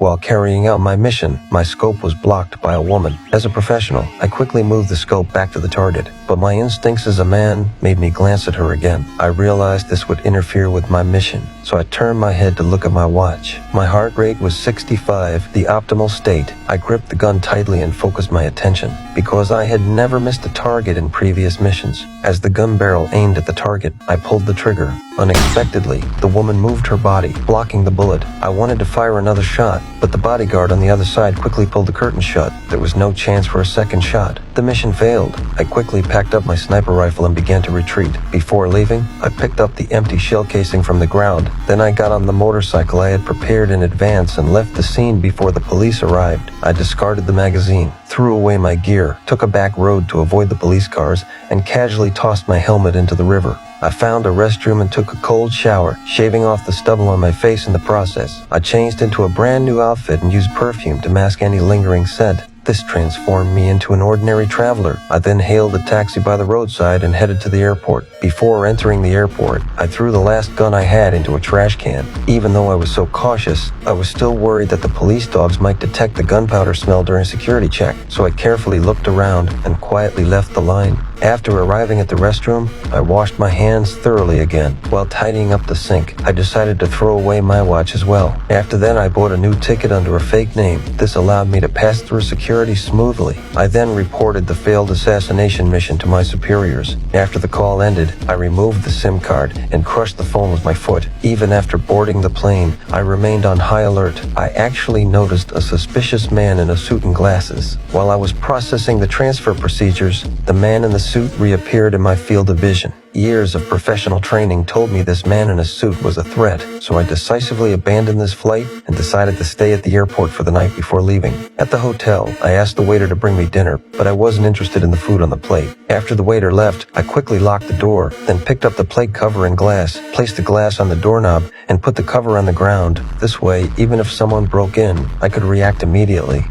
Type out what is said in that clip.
While carrying out my mission, my scope was blocked by a woman. As a professional, I quickly moved the scope back to the target, but my instincts as a man made me glance at her again. I realized this would interfere with my mission, so I turned my head to look at my watch. My heart rate was 65, the optimal state. I gripped the gun tightly and focused my attention, because I had never missed a target in previous missions. As the gun barrel aimed at the target, I pulled the trigger. Unexpectedly, the woman moved her body, blocking the bullet. I wanted to fire another shot, but the bodyguard on the other side quickly pulled the curtain shut. There was no chance for a second shot. The mission failed. I quickly packed up my sniper rifle and began to retreat. Before leaving, I picked up the empty shell casing from the ground. Then I got on the motorcycle I had prepared in advance and left the scene before the police arrived. I discarded the magazine, threw away my gear, took a back road to avoid the police cars, and casually tossed my helmet into the river. I found a restroom and took a cold shower, shaving off the stubble on my face in the process. I changed into a brand new outfit and used perfume to mask any lingering scent. This transformed me into an ordinary traveler. I then hailed a taxi by the roadside and headed to the airport. Before entering the airport, I threw the last gun I had into a trash can. Even though I was so cautious, I was still worried that the police dogs might detect the gunpowder smell during security check, so I carefully looked around and quietly left the line. After arriving at the restroom, I washed my hands thoroughly again. While tidying up the sink, I decided to throw away my watch as well. After that, I bought a new ticket under a fake name. This allowed me to pass through security smoothly. I then reported the failed assassination mission to my superiors. After the call ended, I removed the SIM card and crushed the phone with my foot. Even after boarding the plane, I remained on high alert. I actually noticed a suspicious man in a suit and glasses. While I was processing the transfer procedures, the man in the suit reappeared in my field of vision. Years of professional training told me this man in a suit was a threat, so I decisively abandoned this flight and decided to stay at the airport for the night before leaving. At the hotel, I asked the waiter to bring me dinner, but I wasn't interested in the food on the plate. After the waiter left, I quickly locked the door, then picked up the plate cover and glass, placed the glass on the doorknob, and put the cover on the ground. This way, even if someone broke in, I could react immediately.